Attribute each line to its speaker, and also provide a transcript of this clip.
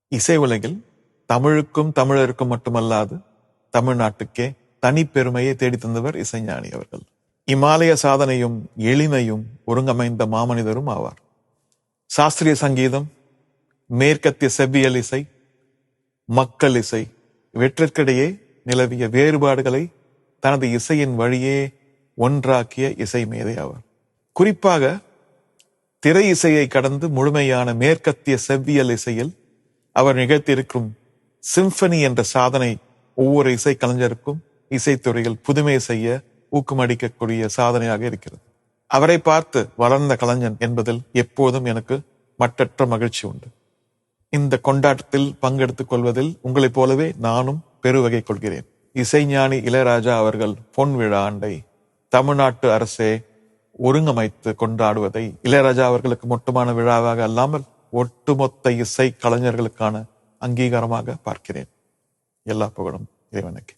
Speaker 1: இசை உலகில் தமிழுக்கும் தமிழருக்கும் மட்டுமல்லாது தமிழ்நாட்டுக்கே தனி பெருமையை தேடி தந்தவர் இசைஞானி அவர்கள். இமாலய சாதனையும் எளிமையும் ஒருங்கமைந்த மாமனிதரும் ஆவார். சாஸ்திரிய சங்கீதம், மேற்கத்திய செவ்வியல் இசை, மக்கள் இசை இவற்றிற்கிடையே நிலவிய வேறுபாடுகளை தனது இசையின் வழியே ஒன்றாக்கிய இசை மேதை ஆவார். குறிப்பாக திரை இசையை கடந்து முழுமையான மேற்கத்திய செவ்வியல் இசையில் அவர் நிகழ்த்தியிருக்கும் சிம்பனி என்ற சாதனை ஒவ்வொரு இசை கலைஞருக்கும் இசைத்துறையில் புதுமை செய்ய ஊக்கமளிக்கக்கூடிய சாதனையாக இருக்கிறது. அவரை பார்த்து வளர்ந்த கலைஞன் என்பதில் எப்போதும் எனக்கு மட்டற்ற மகிழ்ச்சி உண்டு. இந்த கொண்டாட்டத்தில் பங்கெடுத்துக் கொள்வதில் உங்களைப் போலவே நானும் பெருவகை கொள்கிறேன். இசைஞானி இளையராஜா அவர்கள் பொன் விழா ஆண்டை தமிழ்நாட்டு அரசே ஒருங்கமைத்து கொண்டாடுவதை இளையராஜா அவர்களுக்கு மட்டுமான விழாவாக அல்லாமல் ஒட்டுமொத்த இசை கலைஞர்களுக்கான அங்கீகாரமாக பார்க்கிறேன். எல்லா புகழும் இறைவனுக்கு.